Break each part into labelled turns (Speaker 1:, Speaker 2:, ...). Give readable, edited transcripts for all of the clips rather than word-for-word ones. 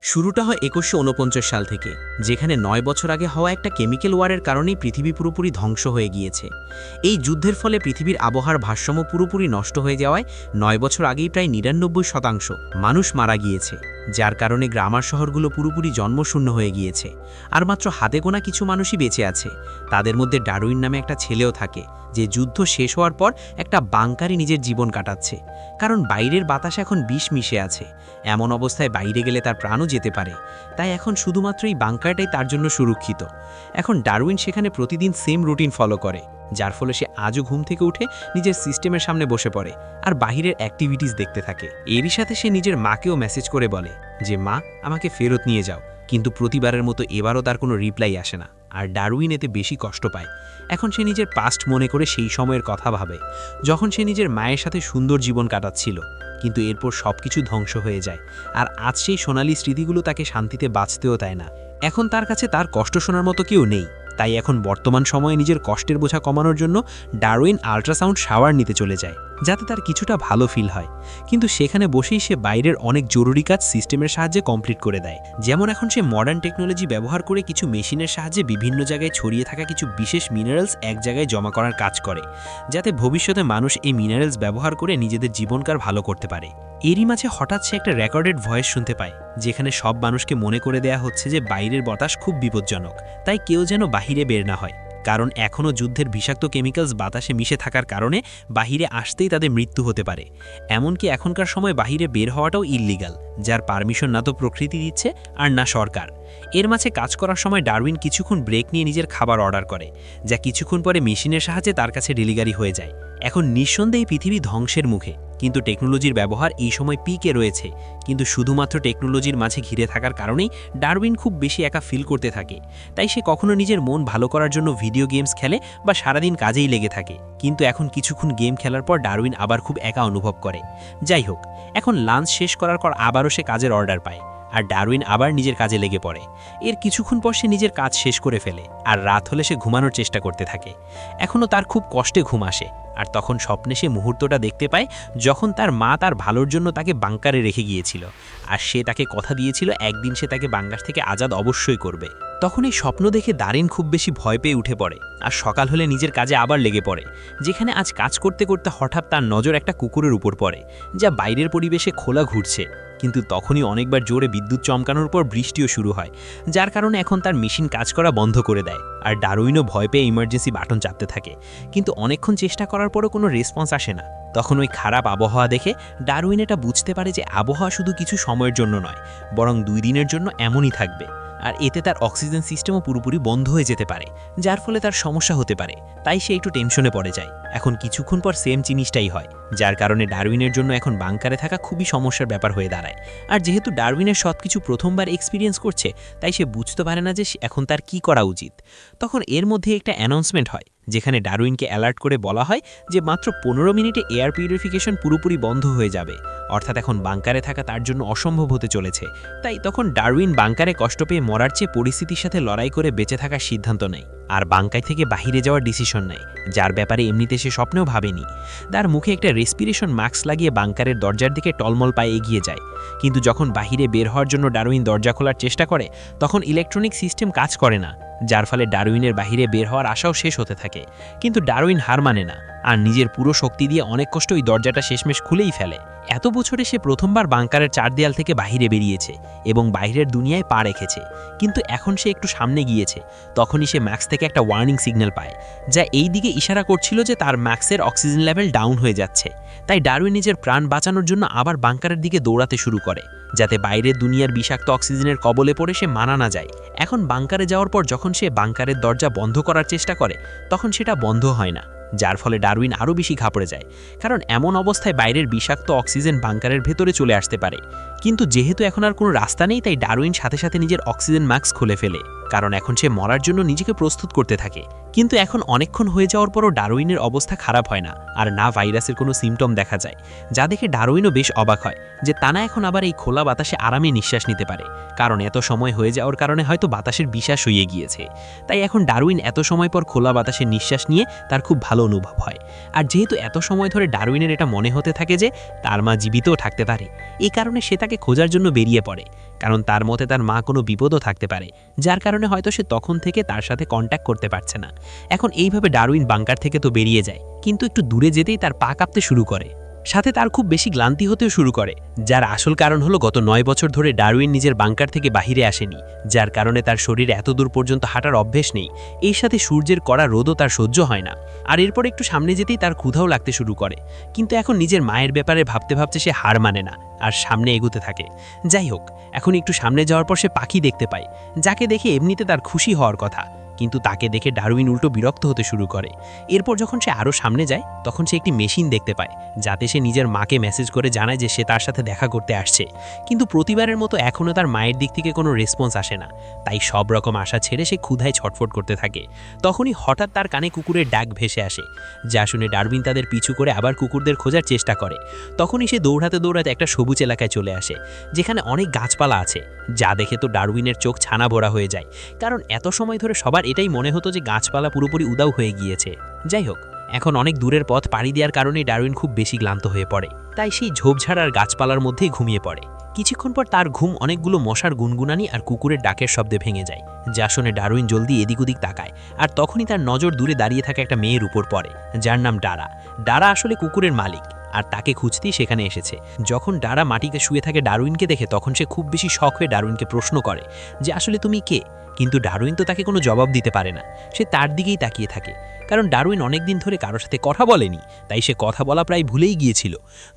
Speaker 1: শুরুটা হয় ১১৪৯ সাল থেকে, যেখানে ৯ বছর আগে হওয়া একটা কেমিক্যাল ওয়ারের কারণেই পৃথিবী পুরোপুরি ধ্বংস হয়ে গিয়েছে। এই যুদ্ধের ফলে পৃথিবীর আবহাওয়ার ভারসাম্য পুরোপুরি নষ্ট হয়ে যাওয়ায় ৯ বছর আগেই প্রায় ৯৯% মানুষ মারা গিয়েছে, যার কারণে গ্রামার শহরগুলো পুরোপুরি জন্মশূন্য হয়ে গিয়েছে। আর মাত্র হাতে গোনা কিছু মানুষই বেঁচে আছে। তাদের মধ্যে ডারউইন নামে একটা ছেলেও থাকে, যে যুদ্ধ শেষ হওয়ার পর একটা বাংকারে নিজের জীবন কাটাচ্ছে, কারণ বাইরের বাতাস এখন বিষ মিশে আছে। এমন অবস্থায় বাইরে গেলে তার প্রাণও যেতে পারে। তাই এখন শুধুমাত্র এই বাংকারটাই তার জন্য সুরক্ষিত। এখন ডারউইন সেখানে প্রতিদিন সেম রুটিন ফলো করে, যার ফলে সে আজও ঘুম থেকে উঠে নিজের সিস্টেমের সামনে বসে পড়ে আর বাহিরের অ্যাক্টিভিটিস দেখতে থাকে। এরই সাথে সে নিজের মাকেও মেসেজ করে বলে যে, মা, আমাকে ফেরত নিয়ে যাও। কিন্তু প্রতিবারের মতো এবারও তার কোনো রিপ্লাই আসে না, আর ডারউইন এতে বেশি কষ্ট পায়। এখন সে নিজের পাস্ট মনে করে সেই সময়ের কথা ভাবে, যখন সে নিজের মায়ের সাথে সুন্দর জীবন কাটাচ্ছিল। কিন্তু এরপর সবকিছু ধ্বংস হয়ে যায়, আর আজ সেই সোনালী স্মৃতিগুলো তাকে শান্তিতে বাঁচতেও দেয় না। এখন তার কাছে তার কষ্ট শোনার মতো কেউ নেই। তাই এখন বর্তমান সময়ে নিজের কষ্টের বোঝা কমানোর জন্য ডারউইন আল্ট্রাসাউন্ড শাওয়ার নিতে চলে যায়, যাতে তার কিছুটা ভালো ফিল হয়। কিন্তু সেখানে বসেই সে বাইরের অনেক জরুরি কাজ সিস্টেমের সাহায্যে কমপ্লিট করে দেয়। যেমন এখন সে মডার্ন টেকনোলজি ব্যবহার করে কিছু মেশিনের সাহায্যে বিভিন্ন জায়গায় ছড়িয়ে থাকা কিছু বিশেষ মিনারেলস এক জায়গায় জমা করার কাজ করে, যাতে ভবিষ্যতে মানুষ এই মিনারেলস ব্যবহার করে নিজেদের জীবনকার ভালো করতে পারে। এরই মাঝে হঠাৎ সে একটা রেকর্ডেড ভয়েস শুনতে পায়, যেখানে সব মানুষকে মনে করে দেয়া হচ্ছে যে বাইরের বাতাস খুব বিপজ্জনক, তাই কেউ যেন বাহিরে বের না হয়, কারণ এখনও যুদ্ধের বিষাক্ত কেমিক্যালস বাতাসে মিশে থাকার কারণে বাহিরে আসতেই তাদের মৃত্যু হতে পারে। এমনকি এখনকার সময় বাহিরে বের হওয়াটাও ইল্লিগাল, যার পারমিশন না তো প্রকৃতি দিচ্ছে আর না সরকার। এর মাঝে কাজ করার সময় ডারউইন কিছুক্ষণ ব্রেক নিয়ে নিজের খাবার অর্ডার করে, যা কিছুক্ষণ পরে মেশিনের সাহায্যে তার কাছে ডেলিভারি হয়ে যায়। এখন নিঃসন্দেহে পৃথিবী ধ্বংসের মুখে, কিন্তু টেকনোলজির ব্যবহার এই সময় পিকে রয়েছে। কিন্তু শুধুমাত্র টেকনোলজির মাঝে ঘিরে থাকার কারণেই ডারউইন খুব বেশি একা ফিল করতে থাকে। তাই সে কখনো নিজের মন ভালো করার জন্য ভিডিও গেমস খেলে বা সারাদিন কাজেই লেগে থাকে। কিন্তু এখন কিছুক্ষণ গেম খেলার পর ডারউইন আবার খুব একা অনুভব করে। যাই হোক, এখন লাঞ্চ শেষ করার পর আবারও সে কাজের অর্ডার পায়, আর ডারউইন আবার নিজের কাজে লেগে পড়ে। এর কিছুক্ষণ পর সে নিজের কাজ শেষ করে ফেলে, আর রাত হলে সে ঘুমানোর চেষ্টা করতে থাকে। এখনও তার খুব কষ্টে ঘুম আসে, আর তখন স্বপ্নে সে মুহূর্তটা দেখতে পায় যখন তার মা তার ভালোর জন্য তাকে বাংকারে রেখে গিয়েছিল, আর সে তাকে কথা দিয়েছিল একদিন সে তাকে বাংকার থেকে আজাদ অবশ্যই করবে। তখন এই স্বপ্ন দেখে দারিন খুব বেশি ভয় পেয়ে উঠে পড়ে, আর সকাল হলে নিজের কাজে আবার লেগে পড়ে। যেখানে আজ কাজ করতে করতে হঠাৎ তার নজর একটা কুকুরের উপর পড়ে, যা বাইরের পরিবেশে খোলা ঘুরছে। কিন্তু তখনই অনেকবার জোরে বিদ্যুৎ চমকানোর পর বৃষ্টিও শুরু হয়, যার কারণে এখন তার মেশিন কাজ করা বন্ধ করে দেয়, আর ডারউইনও ভয় পেয়ে ইমার্জেন্সি বাটন চাপতে থাকে। কিন্তু অনেকক্ষণ চেষ্টা করার পরও কোনো রেসপন্স আসে না। তখন ওই খারাপ আবহাওয়া দেখে ডারউইন এটা বুঝতে পারে যে আবহাওয়া শুধু কিছু সময়ের জন্য নয়, বরং 2 দিনের জন্য এমনই থাকবে। আর এতে তার অক্সিজেন সিস্টেমও পুরোপুরি বন্ধ হয়ে যেতে পারে, যার ফলে তার সমস্যা হতে পারে। তাই সে একটু টেনশনে পড়ে যায়। এখন কিছুক্ষণ পর সেম জিনিসটাই হয়, যার কারণে ডারউইনের জন্য এখন বাংকারে থাকা খুবই সমস্যার ব্যাপার হয়ে দাঁড়ায়। আর যেহেতু ডারউইনের সবকিছু প্রথমবার এক্সপিরিয়েন্স করছে, তাই সে বুঝতে পারে না যে এখন তার কি করা উচিত। তখন এর মধ্যে একটা অ্যানাউন্সমেন্ট হয়, যেখানে ডারউইনকে অ্যালার্ট করে বলা হয় যে মাত্র 15 মিনিটে এয়ার পিউরিফিকেশন পুরোপুরি বন্ধ হয়ে যাবে, অর্থাৎ এখন বাংকারে থাকা তার জন্য অসম্ভব হতে চলেছে। তাই তখন ডারউইন বাংকারে কষ্ট পেয়ে মরার চেয়ে পরিস্থিতির সাথে লড়াই করে বেঁচে থাকার সিদ্ধান্ত নেয়, আর বাংকাই থেকে বাহিরে যাওয়ার ডিসিশন নেয়, যার ব্যাপারে এমনিতে সে স্বপ্নেও ভাবেনি। তার মুখে একটা রেসপিরেশন মাস্ক লাগিয়ে বাংকারের দরজার দিকে টলমল পায়ে এগিয়ে যায়। কিন্তু যখন বাহিরে বের হওয়ার জন্য ডারউইন দরজা খোলার চেষ্টা করে, তখন ইলেকট্রনিক সিস্টেম কাজ করে না, যার ফলে ডারউইনের বাহিরে বের হওয়ার আশাও শেষ হতে থাকে। কিন্তু ডারউইন হার মানে না, আর নিজের পুরো শক্তি দিয়ে অনেক কষ্ট ওই দরজাটা শেষমেশ খুলেই ফেলে। এত বছরে সে প্রথমবার বাংকারের 4 দেয়াল থেকে বাহিরে বেরিয়েছে এবং বাইরের দুনিয়ায় পা রেখেছে। কিন্তু এখন সে একটু সামনে গিয়েছে, তখনই সে ম্যাক্স থেকে একটা ওয়ার্নিং সিগন্যাল পায়, যা এই দিকে ইশারা করছিল যে তার ম্যাক্সের অক্সিজেন লেভেল ডাউন হয়ে যাচ্ছে। তাই ডারউইন নিজের প্রাণ বাঁচানোর জন্য আবার বাংকারের দিকে দৌড়াতে শুরু করে, যাতে বাইরের দুনিয়ার বিষাক্ত অক্সিজেনের কবলে পড়ে সে মারা না যায়। এখন বাংকারে যাওয়ার পর যখন সে বাংকারের দরজা বন্ধ করার চেষ্টা করে, তখন সেটা বন্ধ হয় না, যার ফলে ডারউইন আরও বেশি ঘাবড়ে যায়, কারণ এমন অবস্থায় বাইরের বিষাক্ত অক্সিজেন বাংকারের ভেতরে চলে আসতে পারে। কিন্তু যেহেতু এখন আর কোনো রাস্তা নেই, তাই ডারউইন সাথে সাথে নিজের অক্সিজেন মাস্ক খুলে ফেলে, কারণ এখন সে মরার জন্য নিজেকে প্রস্তুত করতে থাকে। কিন্তু এখন অনেকক্ষণ হয়ে যাওয়ার পরও ডারউইনের অবস্থা খারাপ হয় না, আর না ভাইরাসের কোনো সিমটম দেখা যায়, যা দেখে ডারউইনও বেশ অবাক হয় যে তানা এখন আবার এই খোলা বাতাসে আরামে নিঃশ্বাস নিতে পারে, কারণ এত সময় হয়ে যাওয়ার কারণে হয়তো বাতাসের বিশ্বাস হয়ে গিয়েছে। তাই এখন ডারউইন এত সময় পর খোলা বাতাসে নিঃশ্বাস নিয়ে তার খুব ভালো অনুভব হয়। আর যেহেতু এত সময় ধরে ডারউইনের এটা মনে হতে থাকে যে তার মা জীবিতও থাকতে পারে, এই কারণে সে তাকে খোঁজার জন্য বেরিয়ে পড়ে। কারণ তার মতে তার মা কোনো বিপদও থাকতে পারে, যার কারণে হয়তো সে তখন থেকে তার সাথে কন্ট্যাক্ট করতে পারছে না। এখন এইভাবে ডারউইন বাংকার থেকে তো বেরিয়ে যায়, কিন্তু একটু দূরে যেতেই তার পা কাঁপতে শুরু করে, সাথে তার খুব বেশি ক্লান্তি হতেও শুরু করে, যার আসল কারণ হলো গত 9 বছর ধরে ডারউইন নিজের বাংকার থেকে বাহিরে আসেনি, যার কারণে তার শরীরে এত দূর পর্যন্ত হাঁটার অভ্যেস নেই। এর সাথে সূর্যের কড়া রোদও তার সহ্য হয় না। আর এরপর একটু সামনে যেতেই তার ক্ষুধাও লাগতে শুরু করে, কিন্তু এখন নিজের মায়ের ব্যাপারে ভাবতে ভাবতে সে হার মানে না আর সামনে এগুতে থাকে। যাই হোক, এখন একটু সামনে যাওয়ার পর সে পাখি দেখতে পায়, যাকে দেখে এমনিতে তার খুশি হওয়ার কথা, কিন্তু তাকে দেখে ডারউইন উল্টো বিরক্ত হতে শুরু করে। এরপর যখন সে আরও সামনে যায় তখন সে একটি মেশিন দেখতে পায়, যাতে সে নিজের মাকে মেসেজ করে জানায় যে সে তার সাথে দেখা করতে আসছে, কিন্তু প্রতিবারের মতো এখনও তার মায়ের দিক থেকে কোনো রেসপন্স আসে না। তাই সব রকম আশা ছেড়ে সে ক্ষুধায় ছটফট করতে থাকে। তখনই হঠাৎ তার কানে কুকুরের ডাক ভেসে আসে, যা শুনে ডারউইন তাদের পিছু করে আবার কুকুরদের খোঁজার চেষ্টা করে। তখনই সে দৌড়াতে দৌড়াতে একটা সবুজ এলাকায় চলে আসে, যেখানে অনেক গাছপালা আছে, যা দেখে তো ডারউইনের চোখ ছানা ভরা হয়ে যায়, কারণ এত সময় ধরে সবার এটাই মনে হতো যে গাছপালা পুরোপুরি উদাও হয়ে গিয়েছে। যাই হোক, এখন অনেক দূরের পথ পাড়ি দেওয়ার কারণে ডারউইন খুব বেশি ক্লান্ত হয়ে পড়ে, তাই সেই ঝোপঝাড় আর গাছপালার মধ্যেই ঘুমিয়ে পড়ে। কিছুক্ষণ পর তার ঘুম অনেকগুলো মশার গুনগুনানি আর কুকুরের ডাকের শব্দে ভেঙে যায়, যা শুনে ডারউইন জলদি এদিক ওদিক তাকায়, আর তখনই তার নজর দূরে দাঁড়িয়ে থাকা একটা মেয়ের উপর পড়ে, যার নাম ডারা। ডারা আসলে কুকুরের মালিক, আর তাকে খুঁজতেই সেখানে এসেছে। যখন ডারা মাটিতে শুয়ে থাকে ডারউইনকে দেখে, তখন সে খুব বেশি শখ হয়ে ডারউইনকে প্রশ্ন করে যে আসলে তুমি কে, কিন্তু ডারউইন তো তাকে কোনো জবাব দিতে পারে না। সে তার দিকেই তাকিয়ে থাকে, কারণ ডারউইন অনেক দিন ধরে কারোর সাথে কথা বলেনি, তাই সে কথা বলা প্রায় ভুলেই গিয়েছিল।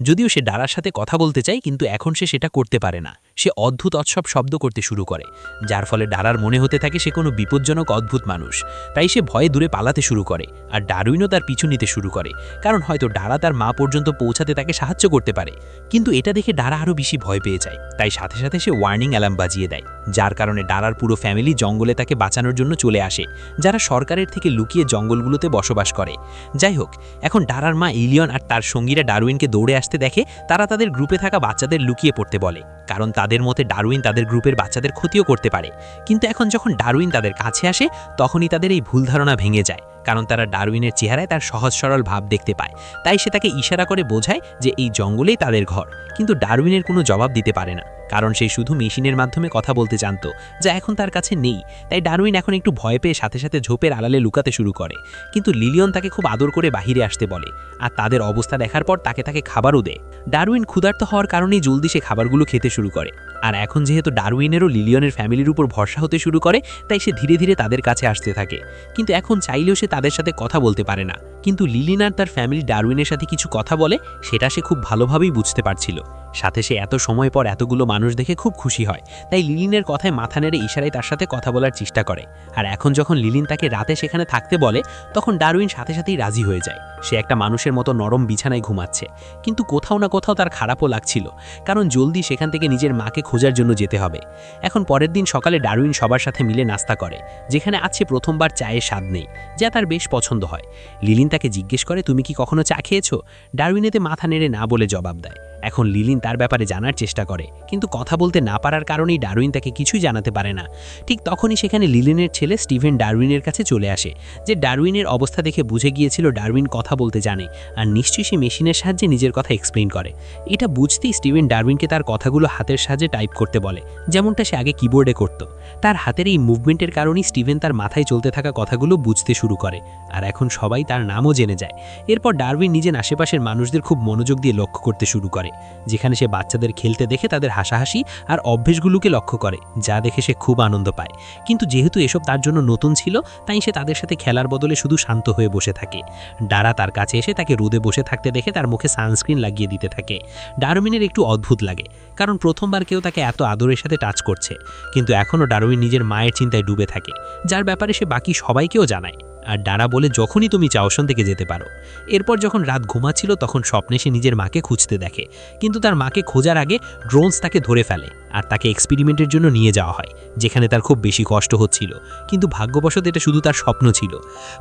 Speaker 1: যদিও সে ডারার সাথে কথা বলতে চায়, কিন্তু এখন সে সেটা করতে পারে না। সে অদ্ভুত অৎসব শব্দ করতে শুরু করে, যার ফলে ডারার মনে হতে থাকে সে কোনো বিপজ্জনক অদ্ভুত মানুষ। তাই সে ভয়ে দূরে পালাতে শুরু করে, আর ডারউইনও তার পিছু নিতে শুরু করে, কারণ হয়তো ডারা তার মা পর্যন্ত পৌঁছাতে তাকে সাহায্য করতে পারে। কিন্তু এটা দেখে ডারা আরও বেশি ভয় পেয়ে যায়, তাই সাথে সাথে সে ওয়ার্নিং অ্যালার্ম বাজিয়ে দেয়, যার কারণে ডারার পুরো ফ্যামিলি জঙ্গলে তাকে বাঁচানোর জন্য চলে আসে, যারা সরকারের থেকে লুকিয়ে জঙ্গলগুলোতে বসবাস করে। যাই হোক, এখন ডারার মা ইলিয়ন আর তার সঙ্গীরা ডারউইনকে দৌড়ে আসতে দেখে তারা তাদের গ্রুপে থাকা বাচ্চাদের লুকিয়ে পড়তে বলে, কারণ তাদের মতে ডারউইন তাদের গ্রুপের বাচ্চাদের ক্ষতিও করতে পারে। কিন্তু এখন যখন ডারউইন তাদের কাছে আসে, তখনই তাদের এই ভুল ধারণা ভেঙে যায়, কারণ তারা ডারউইনের চেহারায় তার সহজ সরল ভাব দেখতে পায়। তাই সে তাকে ইশারা করে বোঝায় যে এই জঙ্গলেই তাদের ঘর, কিন্তু ডারউইনের কোনো জবাব দিতে পারে না, কারণ সে শুধু মেশিনের মাধ্যমে কথা বলতে জানত, যা এখন তার কাছে নেই। তাই ডারউইন এখন একটু ভয় পেয়ে সাথে সাথে ঝোপের আড়ালে লুকাতে শুরু করে, কিন্তু লিলিয়ন তাকে খুব আদর করে বাহিরে আসতে বলে, আর তাদের অবস্থা দেখার পর তাকে খাবারও দেয়। ডারউইন ক্ষুধার্ত হওয়ার কারণেই জলদি সে খাবারগুলো খেতে শুরু করে, আর এখন যেহেতু ডারউইনেরও লিলিয়নের ফ্যামিলির উপর ভরসা হতে শুরু করে, তাই সে ধীরে ধীরে তাদের কাছে আসতে থাকে। কিন্তু এখন চাইলেও সে তাদের সাথে কথা বলতে পারে না, কিন্তু লিলিন আর তার ফ্যামিলি ডারউইনের সাথে কিছু কথা বলে, সেটা সে খুব ভালোভাবেই বুঝতে পারছিল। সাথে সে এত সময় পর এতগুলো মানুষ দেখে খুব খুশি হয়, তাই লিলিনের কথায় মাথা নেড়ে ইশারায় তার সাথে কথা বলার চেষ্টা করে। আর এখন যখন লিলিন তাকে রাতে সেখানে থাকতে বলে, তখন ডারউইন সাথে সাথেই রাজি হয়ে যায়। সে একটা মানুষের মতো নরম বিছানায় ঘুমাচ্ছে, কিন্তু কোথাও না কোথাও তার খারাপও লাগছিল, কারণ জলদি সেখান থেকে নিজের মাকে খোঁজার জন্য যেতে হবে। এখন পরের দিন সকালে ডারউইন সবার সাথে মিলে নাস্তা করে, যেখানে আছে প্রথমবার চায়ের স্বাদ নেই, যা তার বেশ পছন্দ হয়। লিলিন তাকে জিজ্ঞেস করে তুমি কি কখনো চা খেয়েছো? ডারউইন এতে মাথা নেড়ে না বলে জবাব দেয়। এখন লিলিন তার ব্যাপারে জানার চেষ্টা করে, কিন্তু কথা বলতে না পারার কারণেই ডারউইন তাকে কিছুই জানাতে পারে না। ঠিক তখনই সেখানে লিলিনের ছেলে স্টিভেন ডারউইনের কাছে চলে আসে, যে ডারউইনের অবস্থা দেখে বুঝে গিয়েছিল ডারউইন কথা বলতে জানে, আর নিশ্চয়ই সে মেশিনের সাহায্যে নিজের কথা এক্সপ্লেইন করে। এটা বুঝতেই স্টিভেন ডারউইনকে তার কথাগুলো হাতের সাহায্যে টাইপ করতে বলে, যেমনটা সে আগে কিবোর্ডে করত। তার হাতের এই মুভমেন্টের কারণেই স্টিভেন তার মাথায় চলতে থাকা কথাগুলো বুঝতে শুরু করে, আর এখন সবাই তার নামও জেনে যায়। এরপর ডারউইন নিজের আশেপাশের মানুষদের খুব মনোযোগ দিয়ে লক্ষ্য করতে শুরু করে, যেখানে সে বাচ্চাদের খেলতে দেখে তাদের হাসাহাসি আর অভ্যেসগুলোকে লক্ষ্য করে, যা দেখে সে খুব আনন্দ পায়। কিন্তু যেহেতু এসব তার জন্য নতুন ছিল, তাই সে তাদের সাথে খেলার বদলে শুধু শান্ত হয়ে বসে থাকে। ডারা তার কাছে এসে তাকে রোদে বসে থাকতে দেখে তার মুখে সানস্ক্রিন লাগিয়ে দিতে থাকে। ডারউইনের একটু অদ্ভুত লাগে, কারণ প্রথমবার কেউ তাকে এত আদরের সাথে টাচ করছে, কিন্তু এখনও ডারউইন নিজের মায়ের চিন্তায় ডুবে থাকে, যার ব্যাপারে সে বাকি সবাইকেও জানায়। আর ডারা বলে যখনই তুমি চাও ওখান থেকে যেতে পারো। এরপর যখন রাত ঘুমাচ্ছিল, তখন স্বপ্নে সে নিজের মাকে খুঁজতে দেখে, কিন্তু তার মাকে খোঁজার আগে ড্রোনস তাকে ধরে ফেলে, আর তাকে এক্সপেরিমেন্টের জন্য নিয়ে যাওয়া হয়, যেখানে তার খুব বেশি কষ্ট হচ্ছিল, কিন্তু ভাগ্যবশত এটা শুধু তার স্বপ্ন ছিল।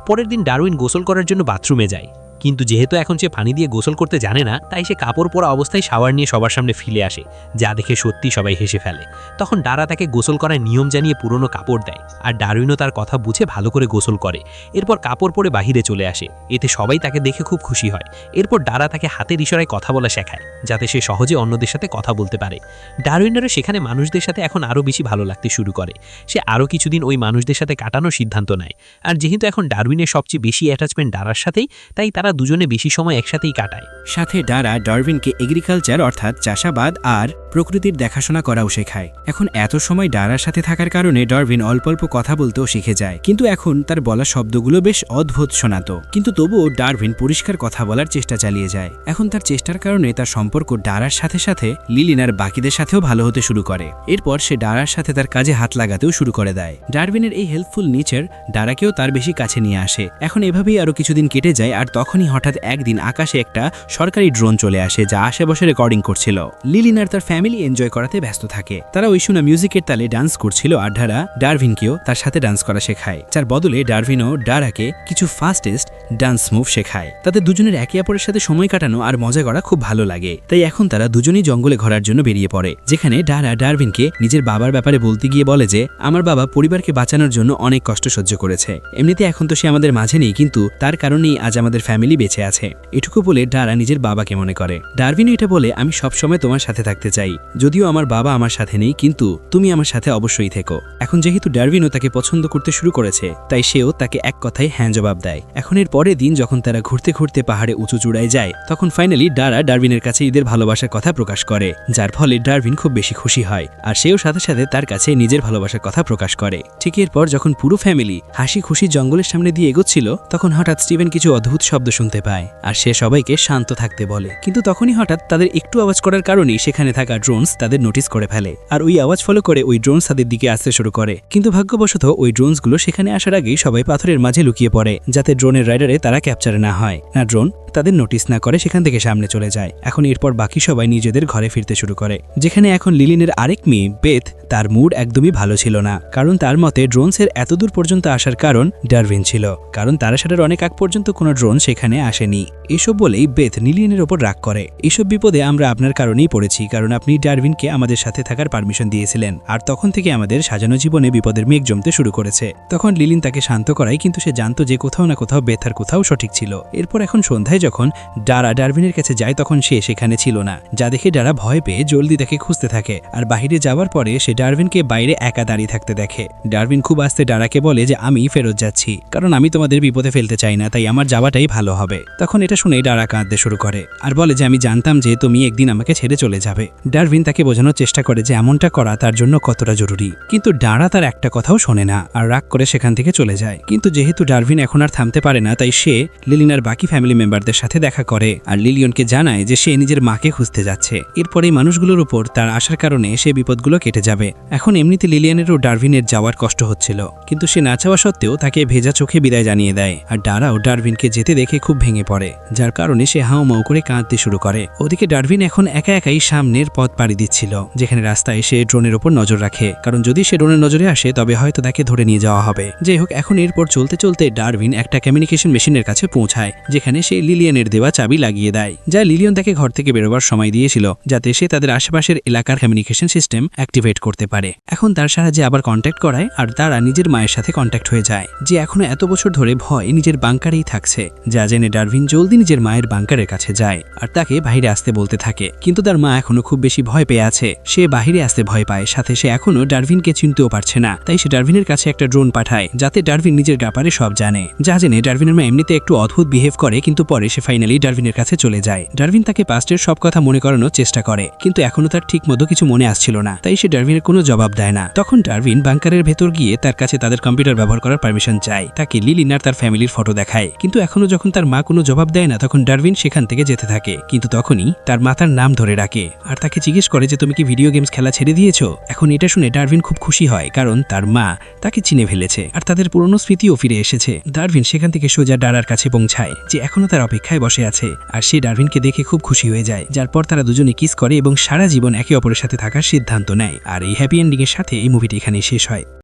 Speaker 1: পরের দিন ডারউইন গোসল করার জন্য বাথরুমে যায়,
Speaker 2: কিন্তু যেহেতু এখন সে পানি দিয়ে গোসল করতে জানে না, তাই সে কাপড় পরা অবস্থায় শাওয়ার নিয়ে সবার সামনে ফিলে আসে, যা দেখে সত্যি সবাই হেসে ফেলে। তখন ডারা তাকে গোসল করার নিয়ম জানিয়ে পুরনো কাপড় দেয়, আর ডারউইনও তার কথা বুঝে ভালো করে গোসল করে। এরপর কাপড় পরে বাহিরে চলে আসে, এতে সবাই তাকে দেখে খুব খুশি হয়। এরপর ডারা তাকে হাতের ইশারায় কথা বলা শেখায়, যাতে সে সহজে অন্যদের সাথে কথা বলতে পারে। ডারউইনেরও সেখানে মানুষদের সাথে এখন আরও বেশি ভালো লাগতে শুরু করে। সে আরও কিছুদিন ওই মানুষদের সাথে কাটানোর সিদ্ধান্ত নেয়। আর যেহেতু এখন ডারউইনের সবচেয়ে বেশি অ্যাটাচমেন্ট ডারার সাথেই, তাই তারা দুজনে বেশি সময় একসাথেই কাটায়।
Speaker 3: সাথে ডারা ডারউইনকে এগ্রিকালচার অর্থাৎ চাষাবাদ আর প্রকৃতির দেখাশোনা করাও শেখায়। এখন এত সময় ডারার সাথে থাকার কারণে ডারউইন অল্প অল্প কথা বলতেও শিখে যায়, কিন্তু এখন তার বলা শব্দগুলো বেশ অদ্ভুত শোনাতো। কিন্তু তবুও ডারউইন পরিষ্কার কথা বলার চেষ্টা চালিয়ে যায়। এখন তার চেষ্টার কারণে তার সম্পর্ক ডারার সাথে সাথে লিলিনার বাকিদের সাথেও ভালো হতে শুরু করে। এরপর সে ডারার সাথে তার কাজে হাত লাগাতেও শুরু করে দেয়। ডারউইনের এই হেল্পফুল নেচার ডারাকেও তার বেশি কাছে নিয়ে আসে। এখন এভাবেই আরো কিছুদিন কেটে যায়, আর তখনই হঠাৎ একদিন আকাশে একটা সরকারি ড্রোন চলে আসে, যা আশেপাশে রেকর্ডিং করছিল। লিলিনার তার ফ্যামিলি এনজয় করাতে ব্যস্ত থাকে। তারা ওই শোনা মিউজিকের তালে ডান্স করছিল, আর ডারা ডারউইনকেও তার সাথে ডান্স করা শেখায়, যার বদলে ডারউইনও ডারাকে কিছু ফাস্টেস্ট ডান্স মুভ শেখায়। তাদের দুজনের একে অপরের সাথে সময় কাটানো আর মজা করা খুব ভালো লাগে। তাই এখন তারা দুজনেই জঙ্গলে ঘোরার জন্য বেরিয়ে পড়ে, যেখানে ডারা ডারউইনকে নিজের বাবার ব্যাপারে বলতে গিয়ে বলে যে আমার বাবা পরিবারকে বাঁচানোর জন্য অনেক কষ্ট সহ্য করেছে। এমনিতে এখন তো সে আমাদের মাঝে নেই, কিন্তু তার কারণেই আজ আমাদের ফ্যামিলি বেঁচে আছে। এটুকু বলে ডারা নিজের বাবাকে মনে করে। ডারউইনও এটা বলে আমি সবসময় তোমার সাথে থাকতে চাই, যদিও আমার বাবা আমার সাথে নেই, কিন্তু তুমি আমার সাথে অবশ্যই থেকো। এখন যেহেতু ডারউইনও তাকে পছন্দ করতে শুরু করেছে, তাই সেও তাকে এক কথায় হ্যাঁ জবাব দেয়। এখন এর পরের দিন যখন তারা ঘুরতে ঘুরতে পাহাড়ে উঁচু চূড়ায় যায়, তখন ফাইনালি ডারা ডারউইনের কাছে ঈদের ভালোবাসার কথা প্রকাশ করে, যার ফলে ডারউইন খুব বেশি খুশি হয়, আর সেও সাথে সাথে তার কাছে নিজের ভালোবাসার কথা প্রকাশ করে। ঠিক এরপর যখন পুরো ফ্যামিলি হাসি খুশি জঙ্গলের সামনে দিয়ে এগোচ্ছিল, তখন হঠাৎ স্টিভেন কিছু অদ্ভুত শব্দ শুনতে পায়, আর সে সবাইকে শান্ত থাকতে বলে। কিন্তু তখনই হঠাৎ তাদের একটু আওয়াজ করার কারণেই সেখানে থাকা ড্রোনস তাদের নোটিস করে ফেলে, আর ওই আওয়াজ ফলো করে ওই ড্রোনস তাদের দিকে আসতে শুরু করে। কিন্তু ভাগ্যবশত ওই ড্রোনসগুলো সেখানে আসার আগেই সবাই পাথরের মাঝে লুকিয়ে পড়ে, যাতে ড্রোনের রাইডারে তারা ক্যাপচারে না হয়, না ড্রোন তাদের নোটিস না করে সেখান থেকে সামনে চলে যায়। এখন এরপর বাকি সবাই নিজেদের ঘরে ফিরতে শুরু করে, যেখানে এখন লিলিনের আরেক মেয়ে বেথ, তার মুড একদমই ভালো ছিল না, কারণ তার মতে ড্রোনসের এতদূর পর্যন্ত আসার কারণ ডারউইন ছিল, কারণ তারা সেটার অনেক আগ পর্যন্ত কোনো ড্রোন সেখানে আসেনি। এসব বলেই বেথ লিলিনের ওপর রাগ করে। এসব বিপদে আমরা আপনার কারণেই পড়েছি, কারণ আপনি ডারউইনকে আমাদের সাথে থাকার পারমিশন দিয়েছিলেন, আর তখন থেকে আমাদের সাজানো জীবনে বিপদের মেঘ জমতে শুরু করেছে। তখন লিলিন তাকে শান্ত করায়, কিন্তু সে জানতো যে কোথাও না কোথাও বেথ আর কোথাও সঠিক ছিল। এরপর এখন সন্ধ্যায় যখন ডারা ডারউইনের কাছে যায়, তখন সে সেখানে ছিল না, যা দেখে ডারা ভয় পেয়ে জলদি তাকে খুঁজতে থাকে। আর বাইরে যাওয়ার পরে সে ডারউইনকে বাইরে একা দাঁড়িয়ে থাকতে দেখে। ডারউইন খুব আস্তে ডারাকে বলে যে আমি ফেরত যাচ্ছি, কারণ আমি তোমাদের বিপদে ফেলতে চাই না, তাই আমার যাওয়াটাই ভালো হবে। তখন এটা শুনে ডারা কাঁদতে শুরু করে, আর বলে যে আমি জানতাম যে তুমি একদিন আমাকে ছেড়ে চলে যাবে। ডারউইন তাকে বোঝানোর চেষ্টা করে যে এমনটা করা তার জন্য কতটা জরুরি, কিন্তু ডারা তার একটা কথাও শোনে না, আর রাগ করে সেখান থেকে চলে যায়। কিন্তু যেহেতু ডারউইন এখন আর থামতে পারে না, তাই সে লিলিনার বাকি ফ্যামিলি মেম্বারদের সাথে দেখা করে, আর লিলিয়নকে জানায় যে সে নিজের মাকে খুঁজতে যাচ্ছে। এরপর এই মানুষগুলোর উপর তার আসার কারণে সে বিপদগুলো কেটে যাবে। এখন এমনিতে লিলিয়ানেরও ডারউইনের যাওয়ার কষ্ট হচ্ছিল, কিন্তু সে না চাওয়া সত্ত্বেও তাকে ভেজা চোখে বিদায় জানিয়ে দেয়, আর ডারাও ডারউইনকে যেতে দেখে খুব ভেঙে পড়ে, যার কারণে সে হাউমাউ করে কাঁদতে শুরু করে। ওদিকে ডারউইন এখন একা একাই সামনের পথ পাড়ি দিচ্ছিল, যেখানে রাস্তায় সে ড্রোনের ওপর নজর রাখে, কারণ যদি সে ড্রোনের নজরে আসে তবে হয়তো তাকে ধরে নিয়ে যাওয়া হবে। যাই হোক, এখন এরপর চলতে চলতে ডারউইন একটা কমিউনিকেশন মেশিনের কাছে পৌঁছায়, যেখানে সে লিলিয়ানের দেওয়া চাবি লাগিয়ে দেয়, যা লিলিয়ন তাকে ঘর থেকে বেরোবার সময় দিয়েছিল, যাতে সে তাদের আশেপাশের এলাকার কমিউনিকেশন সিস্টেম অ্যাক্টিভেট করতে পারে। এখন তার সাহায্যে আবার কন্ট্যাক্ট করায়, আর তারা নিজের মায়ের সাথে কন্ট্যাক্ট হয়ে যায়, যে এখনো এত বছর ধরে ভয় নিজের বাংকারেই থাকছে। যা জেনে ডারউইন জলদি নিজের মায়ের বাংকারের কাছে যায়, আর তাকে বাইরে আসতে বলতে থাকে, কিন্তু তার মা এখনো খুব বেশি ভয় পেয়ে আছে। সে বাইরে আসতে ভয় পায়, সাথে সে এখনো ডারউইনকে চিনতেও পারছে না, তাই সে ডারউইনের কাছে একটা ড্রোন পাঠায়, যাতে ডারউইন নিজের ব্যাপারে সব জানে। যা জেনে ডারউইনের মা এমনিতে একটু অদ্ভুত বিহেভ করে, কিন্তু পরে সে ফাইনালি ডারউইনের কাছে চলে যায়। ডারউইন তাকে পাস্টের সব কথা মনে করানোর চেষ্টা করে, কিন্তু এখনো তার ঠিক মতো কিছু মনে আসছিল না, তাই সে ডারউইনের কোনো জবাব দেয় না। তখন ডারউইন বাংকারের ভেতর গিয়ে তার কাছে তাদের কম্পিউটার ব্যবহার করার পারমিশন চায়, তাকে লিলিনার তার ফ্যামিলির ফটো দেখায়, কিন্তু এখনো যখন তার মা কোনো জবাব দেয় না, তখন ডারউইন সেখান থেকে যেতে থাকে। কিন্তু তখনই তার মা তার নাম ধরে ডাকে, আর তাকে জিজ্ঞেস করে যে তুমি কি ভিডিও গেমস খেলা ছেড়ে দিয়েছো। এখন এটা শুনে ডারউইন খুব খুশি হয়, কারণ তার মা তাকে চিনে ফেলেছে, আর তাদের পুরনো স্মৃতিও ফিরে এসেছে। ডারউইন সেখান থেকে সোজা ডারার কাছে পৌঁছায়, যে এখনো তার অপেক্ষায় বসে আছে, আর সে ডারউইনকে দেখে খুব খুশি হয়ে যায়, যার পর তারা দুজনে কিস করে এবং সারা জীবন একে অপরের সাথে থাকার সিদ্ধান্ত নেয়। আর এই হ্যাপি এন্ডিং এর সাথে এই মুভিটি এখানে শেষ হয়।